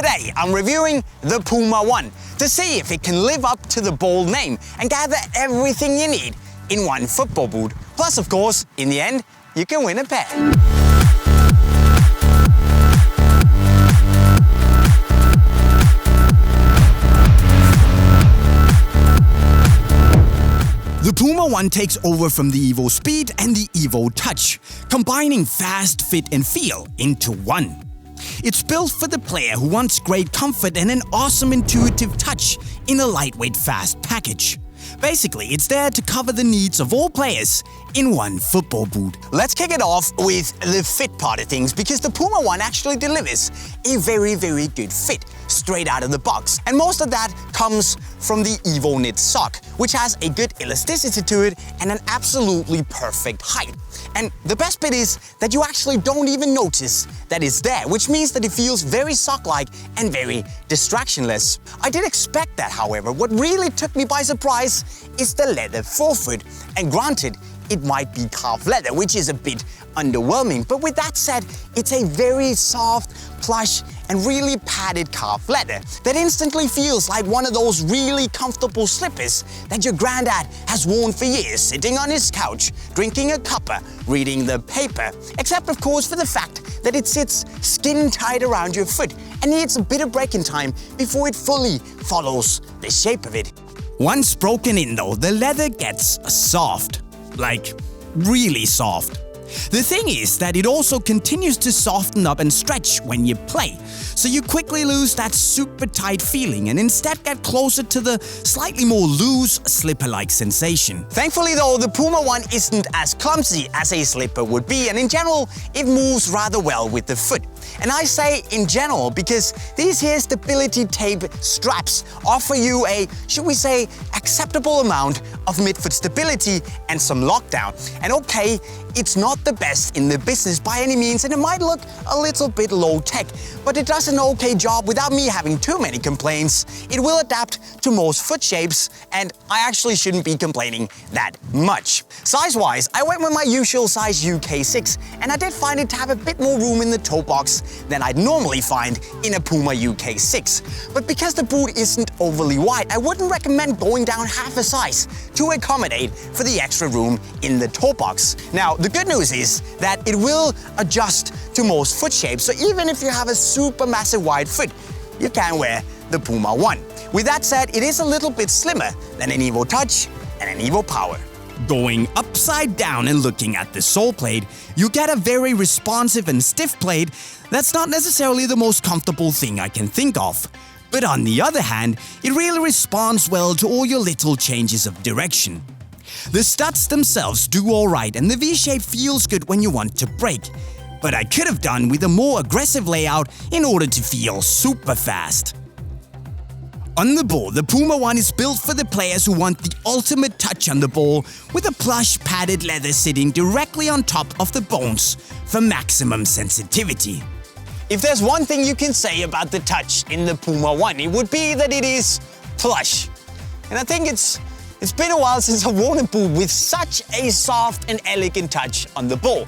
Today, I'm reviewing the PUMA ONE to see if it can live up to the bold name and gather everything you need in one football boot. Plus, of course, in the end, you can win a pair. The PUMA ONE takes over from the evoSPEED and the evoTOUCH, combining fast, fit and feel into one. It's built for the player who wants great comfort and an awesome intuitive touch in a lightweight, fast package. Basically, it's there to cover the needs of all players in one football boot. Let's kick it off with the fit part of things, because the PUMA ONE actually delivers a very good fit straight out of the box. And most of that comes from the Evo Knit sock, which has a good elasticity to it and an absolutely perfect height. And the best bit is that you actually don't even notice that it's there, which means that it feels very sock-like and very distractionless. I did expect that, however. What really took me by surprise is the leather forefoot. And granted, it might be calf leather, which is a bit underwhelming. But with that said, it's a very soft, plush, and really padded calf leather that instantly feels like one of those really comfortable slippers that your granddad has worn for years, sitting on his couch, drinking a cuppa, reading the paper. Except, of course, for the fact that it sits skin tight around your foot and needs a bit of breaking time before it fully follows the shape of it. Once broken in though, the leather gets soft. Like, really soft. The thing is that it also continues to soften up and stretch when you play, so you quickly lose that super tight feeling and instead get closer to the slightly more loose, slipper-like sensation. Thankfully though, the PUMA ONE isn't as clumsy as a slipper would be, and in general, it moves rather well with the foot. And I say in general because these here stability tape straps offer you a, should we say, acceptable amount of midfoot stability and some lockdown. And okay, it's not the best in the business by any means, and it might look a little bit low tech, but it does an okay job without me having too many complaints. It will adapt to most foot shapes, and I actually shouldn't be complaining that much. Size-wise, I went with my usual size UK 6, and I did find it to have a bit more room in the toe box than I'd normally find in a PUMA UK 6. But because the boot isn't overly wide, I wouldn't recommend going down half a size to accommodate for the extra room in the toe box. Now, the good news is that it will adjust to most foot shapes, so even if you have a super massive wide foot, you can wear the PUMA ONE. With that said, it is a little bit slimmer than an evoTOUCH and an evoPower. Going upside down and looking at the sole plate, you get a very responsive and stiff plate that's not necessarily the most comfortable thing I can think of. But on the other hand, it really responds well to all your little changes of direction. The studs themselves do alright, and the V-shape feels good when you want to break. But I could have done with a more aggressive layout in order to feel super fast. On the ball, the PUMA ONE is built for the players who want the ultimate touch on the ball, with a plush padded leather sitting directly on top of the bones for maximum sensitivity. If there's one thing you can say about the touch in the PUMA ONE, it would be that it is plush. And I think it's been a while since I've worn a boot with such a soft and elegant touch on the ball.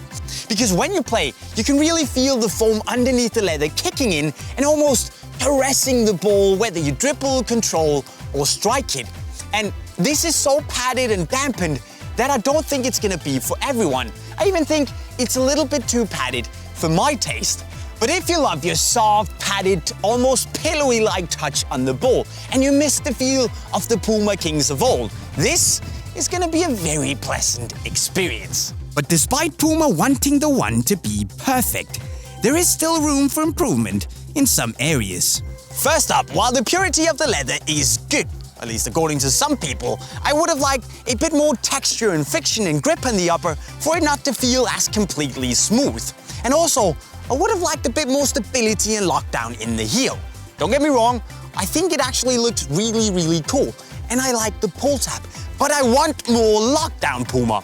Because when you play, you can really feel the foam underneath the leather kicking in and almost caressing the ball, whether you dribble, control, or strike it. And this is so padded and dampened that I don't think it's gonna be for everyone. I even think it's a little bit too padded for my taste. But if you love your soft, padded, almost pillowy-like touch on the ball, and you miss the feel of the Puma Kings of old, this is gonna be a very pleasant experience. But despite PUMA wanting the one to be perfect, there is still room for improvement in some areas. First up, while the purity of the leather is good, at least according to some people, I would have liked a bit more texture and friction and grip on the upper for it not to feel as completely smooth. And also, I would have liked a bit more stability and lockdown in the heel. Don't get me wrong, I think it actually looks really cool, and I like the pull tab, but I want more lockdown PUMA.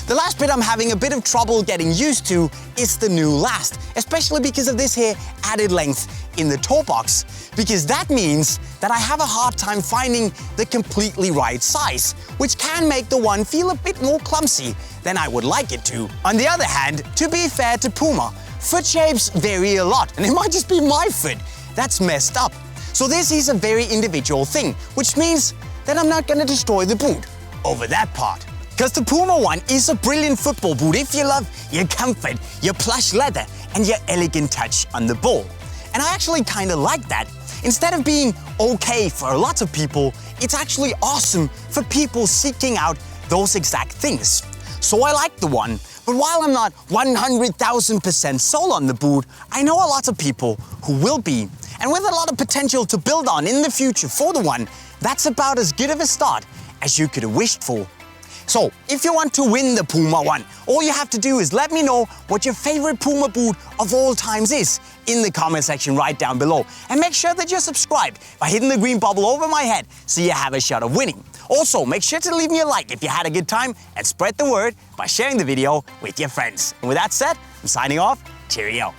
The last bit I'm having a bit of trouble getting used to is the new last, especially because of this here added length in the toe box, because that means that I have a hard time finding the completely right size, which can make the one feel a bit more clumsy than I would like it to. On the other hand, to be fair to PUMA, foot shapes vary a lot, and it might just be my foot. that's messed up. So this is a very individual thing, which means that I'm not gonna destroy the boot over that part. Because the PUMA ONE is a brilliant football boot if you love your comfort, your plush leather, and your elegant touch on the ball. And I actually kinda like that. Instead of being okay for lots of people, it's actually awesome for people seeking out those exact things. So I like the one, but while I'm not 100,000% sold on the boot, I know a lot of people who will be. And with a lot of potential to build on in the future for the one, that's about as good of a start as you could have wished for. So, if you want to win the PUMA ONE, all you have to do is let me know what your favorite Puma boot of all times is in the comment section right down below. And make sure that you're subscribed by hitting the green bubble over my head so you have a shot of winning. Also, make sure to leave me a like if you had a good time and spread the word by sharing the video with your friends. And with that said, I'm signing off. Cheerio.